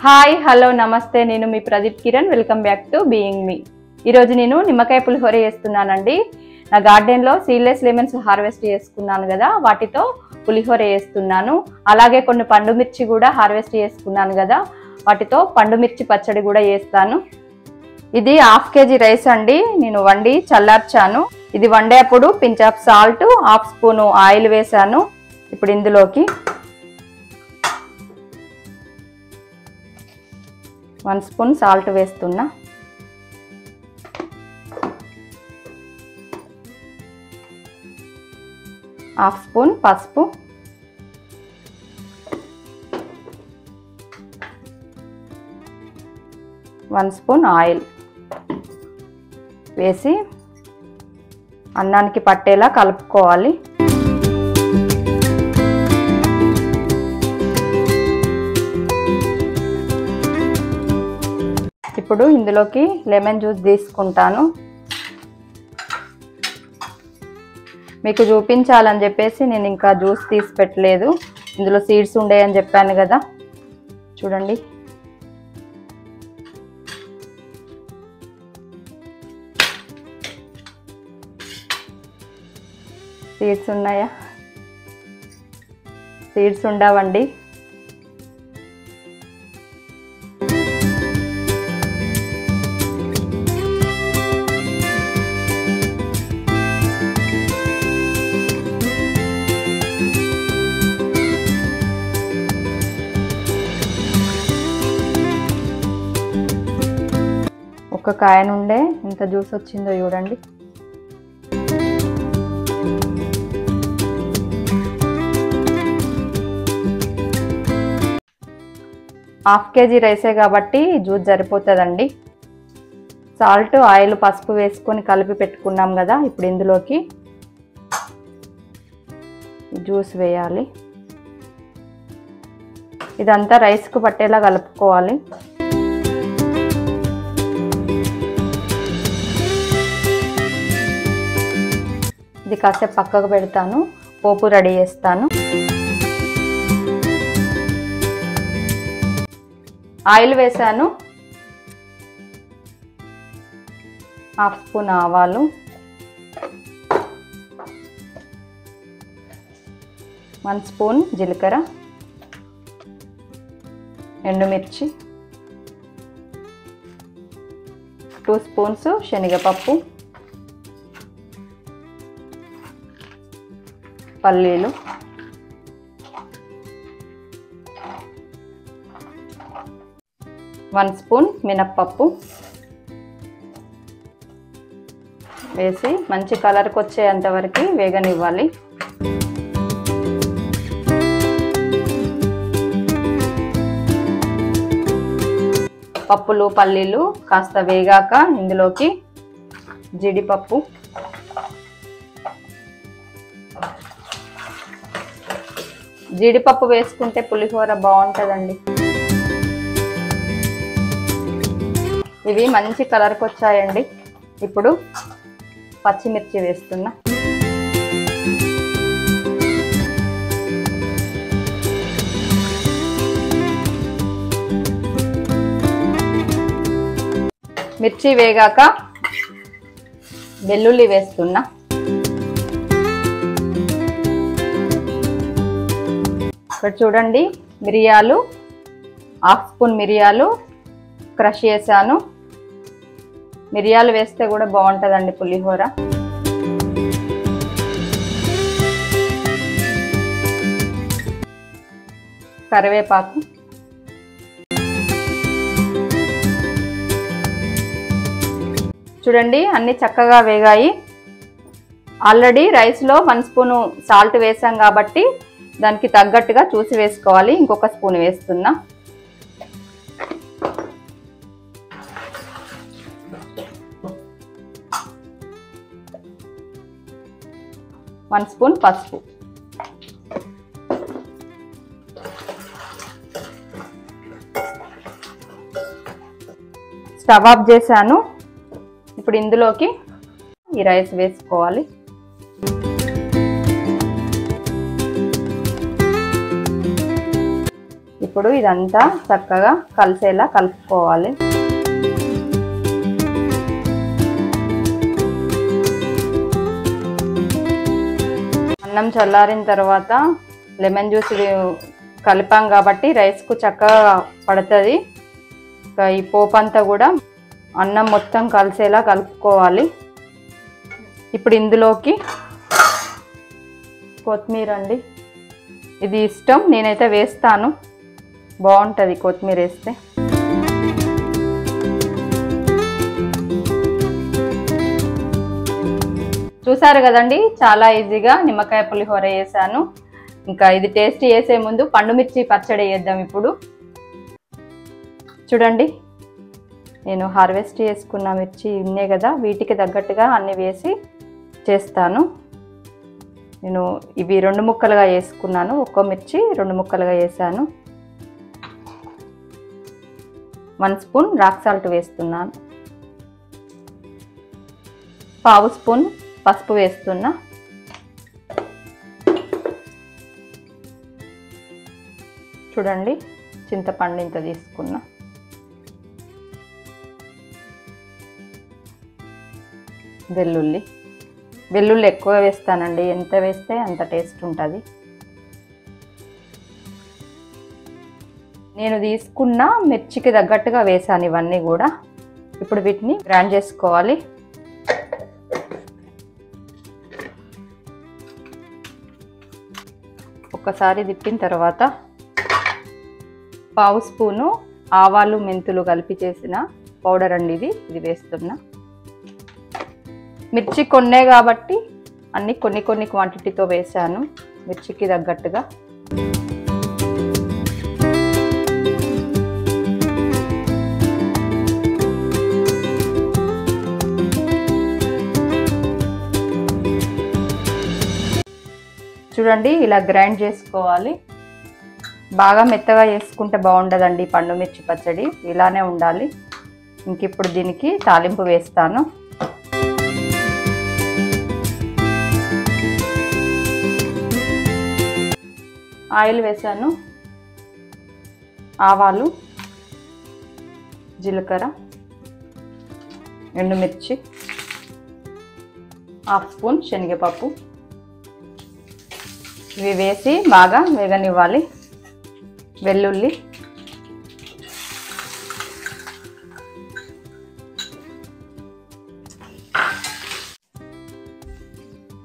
Hi hello నమస్తే నేను మీ Pradeep Kiran welcome back to being me. ఈరోజు నేను నిమ్మకాయ పులిహోర చేస్తున్నానండి। నా గార్డెన్లో సీడ్లెస్ లెమన్స్ హార్వెస్ట్ చేసుకున్నాను కదా, వాటితో పులిహోర చేస్తున్నాను। అలాగే కొన్ని పండు మిర్చి కూడా హార్వెస్ట్ చేసుకున్నాను కదా, వాటితో పండు మిర్చి పచ్చడి కూడా చేస్తాను। ఇది హాఫ్ కేజీ రైస్ అండి, నేను వండి చల్లార్చాను। ఇది వండేప్పుడు pinch of salt, half spoon oil వేసాను। ఇప్పుడు ఇందులోకి 1 స్పూన్ సాల్ట్ వేస్తున్నా, హాఫ్ స్పూన్ పసుపు, 1 స్పూన్ ఆయిల్ వేసి అన్నానికి పట్టేలా కలుపుకోవాలి। ఇప్పుడు ఇందులోకి లెమన్ జ్యూస్ తీసుకుంటాను। మీకు చూపించాలని చెప్పేసి నేను ఇంకా జ్యూస్ తీసి పెట్టలేదు, ఇందులో సీడ్స్ ఉండేయని చెప్పాను కదా, చూడండి। సీడ్స్ ఉన్నాయా? సీడ్స్ ఉండవండి। ఒక కాయ నుండే ఎంత జ్యూస్ వచ్చిందో చూడండి। హాఫ్ కేజీ రైసే కాబట్టి జ్యూస్ సరిపోతుందండి। సాల్ట్, ఆయిల్, పసుపు వేసుకొని కలిపి పెట్టుకున్నాం కదా, ఇప్పుడు ఇందులోకి జ్యూస్ వేయాలి। ఇదంతా రైస్కు పట్టేలా కలుపుకోవాలి। ఇది కాసేపు పక్కకు పెడతాను, పోపు రెడీ చేస్తాను। ఆయిల్ వేసాను, హాఫ్ స్పూన్ ఆవాలు, 1 స్పూన్ జీలకర్ర, ఎండుమిర్చి, 2 స్పూన్స్ శనగపప్పు, పల్లీలు, 1 స్పూన్ మినప్పప్పు వేసి మంచి కలర్కి వచ్చేంత వరకు వేగనివ్వాలి। పప్పులు, పల్లీలు కాస్త వేగాక ఇందులోకి జీడిపప్పు, జీడిపప్పు వేసుకుంటే పులిహోర బాగుంటుందండి। ఇవి మంచి కలర్కి వచ్చాయండి। ఇప్పుడు పచ్చిమిర్చి వేస్తున్నా, మిర్చి వేగాక వెల్లుల్లి వేస్తున్నా, ఇక్కడ చూడండి మిరియాలు, హాఫ్ స్పూన్ మిరియాలు క్రష్ చేశాను। మిరియాలు వేస్తే కూడా బాగుంటుందండి పులిహోర। కరివేపాకు, చూడండి అన్ని చక్కగా వేగాయి। ఆల్రెడీ రైస్లో 1 స్పూను సాల్ట్ వేసాం కాబట్టి దానికి తగ్గట్టుగా చూసి వేసుకోవాలి। ఇంకొక స్పూన్ వేస్తున్నా, వన్ స్పూన్ పసుపు, స్టవ్ ఆఫ్ చేశాను। ఇప్పుడు ఇందులోకి ఈ రైస్ వేసుకోవాలి। ఇప్పుడు ఇదంతా చక్కగా కలిసేలా కలుపుకోవాలి. అన్నం చల్లారిన తర్వాత లెమన్ జ్యూస్ కలిపాం కాబట్టి రైస్కు చక్కగా పడుతుంది. ఈ పోపు అంతా కూడా అన్నం మొత్తం కలిసేలా కలుపుకోవాలి. ఇప్పుడు ఇందులోకి కొత్తిమీర అండి, ఇది ఇష్టం, నేనైతే వేస్తాను, బాగుంటుంది కొత్తిమీర వేస్తే. చూసారు కదండి, చాలా ఈజీగా నిమ్మకాయ పులిహోర వేసాను. ఇంకా ఇది టేస్ట్ చేసే ముందు పండు మిర్చి పచ్చడి వేద్దాం. ఇప్పుడు చూడండి, నేను హార్వెస్ట్ చేసుకున్న మిర్చి ఉన్నాయి కదా, వీటికి తగ్గట్టుగా అన్ని వేసి చేస్తాను. నేను ఇవి 2 ముక్కలుగా వేసుకున్నాను, ఒక్కో మిర్చి 2 ముక్కలుగా వేసాను. 1 స్పూన్ రాక్ సాల్ట్ వేస్తున్నాను, 1/2 స్పూన్ పసుపు వేస్తున్నా, చూడండి చింతపండు ఇంత తీసుకున్నా, వెల్లుల్లి ఎక్కువ వేస్తానండి, ఎంత వేస్తే అంత టేస్ట్ ఉంటుంది. నేను తీసుకున్న మిర్చికి తగ్గట్టుగా వేసాను ఇవన్నీ కూడా. ఇప్పుడు వీటిని గ్రైండ్ చేసుకోవాలి. ఒకసారి తిప్పిన తర్వాత 1/2 స్పూను ఆవాలు మెంతులు కలిపి చేసిన పౌడర్ అండి, ఇది వేస్తున్నా. మిర్చి కొన్నే కాబట్టి అన్ని కొన్ని క్వాంటిటీతో వేసాను, మిర్చికి తగ్గట్టుగా. చూడండి ఇలా గ్రైండ్ చేసుకోవాలి. బాగా మెత్తగా చేసుకుంటే బాగుండదండి పండు మిర్చి పచ్చడి, ఇలానే ఉండాలి. ఇంక ఇప్పుడు దీనికి తాలింపు వేస్తాను. ఆయిల్ వేసాను, ఆవాలు, జీలకర్ర, ఎండుమిర్చి, 1/2 స్పూన్ శనగపప్పు, ఇవి వేసి బాగా వేగనివ్వాలి. వెల్లుల్లి,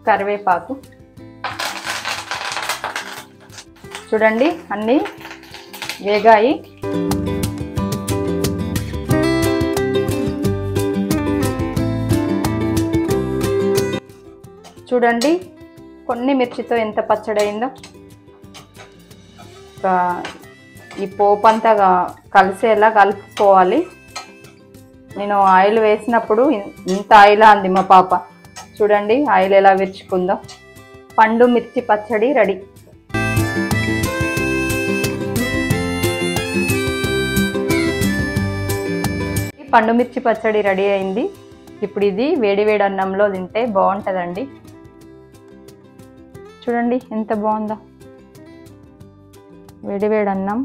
కరివేపాకు, చూడండి అన్నీ వేగాయి. చూడండి కొన్ని మిర్చితో ఎంత పచ్చడి అయిందో. ఈ పోపు అంతా కలిసేలా కలుపుకోవాలి. నేను ఆయిల్ వేసినప్పుడు ఇంత ఆయిల్ అంది మా పాప, చూడండి ఆయిల్ ఎలా విరుచుకుందో. పండు మిర్చి పచ్చడి రెడీ. పండు మిర్చి పచ్చడి రెడీ అయింది. ఇప్పుడు ఇది వేడి వేడి అన్నంలో తింటే బాగుంటుందండి. చూడండి ఎంత బాగుందో, వేడి వేడి అన్నం,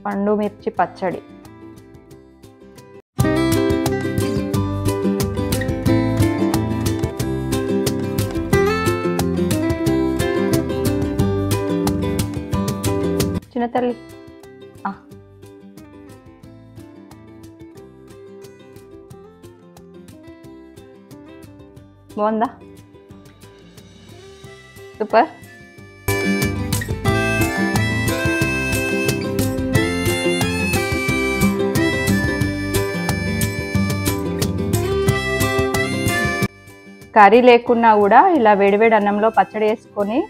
పండు మిర్చి పచ్చడి. చిన్న తల్లి బాగుందా? సూపర్. కర్రీ లేకున్నా కూడా ఇలా వేడివేడి అన్నంలో పచ్చడి వేసుకొని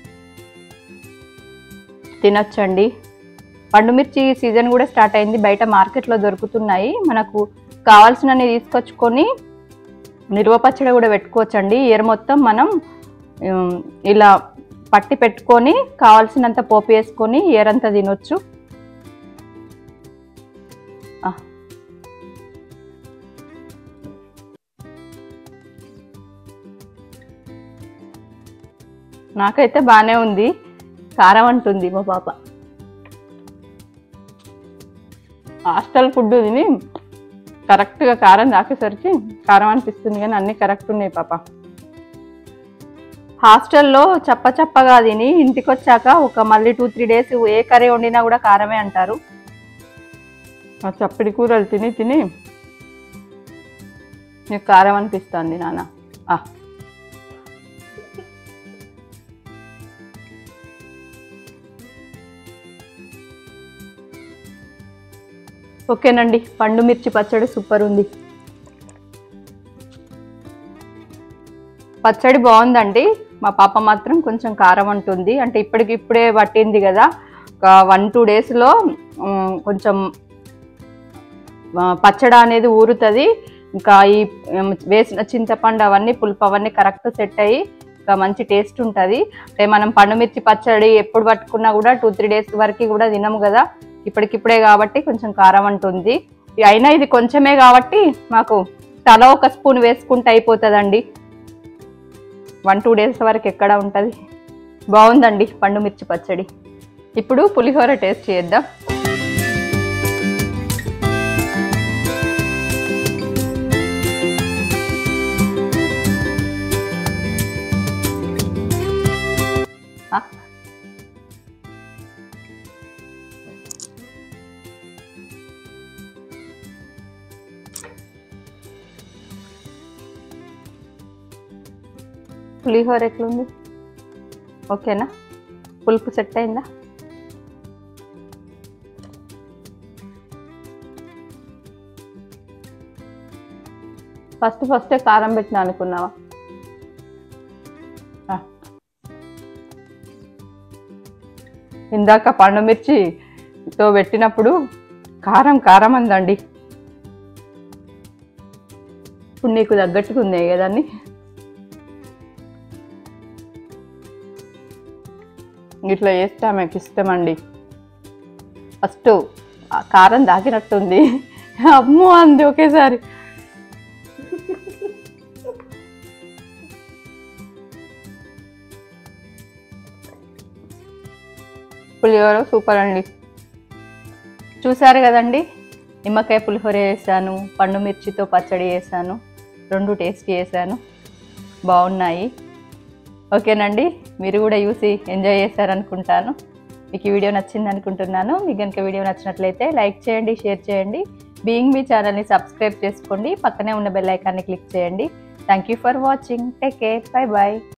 తినొచ్చండి. పండుమిర్చి సీజన్ కూడా స్టార్ట్ అయింది, బయట మార్కెట్లో దొరుకుతున్నాయి. మనకు కావాల్సినన్ని తీసుకొచ్చుకొని నిల్వ పచ్చడి కూడా పెట్టుకోవచ్చండి. ఇయర్ మొత్తం మనం ఇలా పట్టి పెట్టుకొని కావాల్సినంత పోపు వేసుకొని ఇయర్ అంతా తినొచ్చు. నాకైతే బాగానే ఉంది. కారం అంటుంది మా పాప. హాస్టల్ ఫుడ్ తిని కరెక్ట్గా కారం దాకేసరికి కారం అనిపిస్తుంది, కానీ అన్నీ కరెక్ట్ ఉన్నాయి పాప. హాస్టల్లో చప్పగా తిని ఇంటికి వచ్చాక మళ్ళీ 2-3 డేస్ ఏ కర్రీ వండినా కూడా కారమే అంటారు. ఆ చప్పడి కూరలు తిని తిని నీకు కారం అనిపిస్తుంది నాన్న. ఓకేనండి, పండు మిర్చి పచ్చడి సూపర్ ఉంది. పచ్చడి బాగుందండి. మా పాప మాత్రం కొంచెం కారం అంటుంది. అంటే ఇప్పటికిప్పుడే పట్టింది కదా, ఒక 1-2 డేస్లో కొంచెం పచ్చడి అనేది ఊరుతుంది. ఇంకా ఈ వేసిన చింతపండు అవన్నీ పులుపు అవన్నీ కరెక్ట్ సెట్ అయ్యి ఇంకా మంచి టేస్ట్ ఉంటుంది. అంటే మనం పండుమిర్చి పచ్చడి ఎప్పుడు పట్టుకున్నా కూడా 2-3 డేస్ వరకు కూడా తినము కదా, ఇప్పటికిప్పుడే కాబట్టి కొంచెం కారం అంటుంది. అయినా ఇది కొంచెమే కాబట్టి మాకు తల ఒక స్పూన్ వేసుకుంటే అయిపోతుందండి. 1-2 డేస్ వరకు ఎక్కడ ఉంటుంది. బాగుందండి పండు మిర్చి పచ్చడి. ఇప్పుడు పులిహోర టేస్ట్ చేద్దాం. పులిహోర ఎట్లుంది? ఓకేనా? పులుపు సెట్ అయిందా? ఫస్టే కారం పెట్టినా అనుకున్నావా? ఇందాక పండుమిర్చితో పెట్టినప్పుడు కారం అందండి. ఇప్పుడు నీకు తగ్గట్టుగా ఉంది కదా అన్ని. ఇట్లా చేస్తే ఆమెకు ఇష్టమండి. ఫస్ట్ కారం దాకినట్టుంది, అమ్మో అంది ఒకేసారి. పులిహోర సూపర్ అండి. చూసారు కదండి, నిమ్మకాయ పులిహోర చేశాను, పండు మిర్చితో పచ్చడి చేశాను, 2 టేస్ట్ చేశాను, బాగున్నాయి. ఓకేనండి, మీరు కూడా చూసి ఎంజాయ్ చేశారనుకుంటాను. మీకు ఈ వీడియో నచ్చింది అనుకుంటున్నాను. మీకు కనుక వీడియో నచ్చినట్లయితే లైక్ చేయండి, షేర్ చేయండి, బీయింగ్ మీ ఛానల్ని సబ్స్క్రైబ్ చేసుకోండి, పక్కనే ఉన్న బెల్ ఐకాన్ని క్లిక్ చేయండి. Thank you for watching. Take care. Bye bye.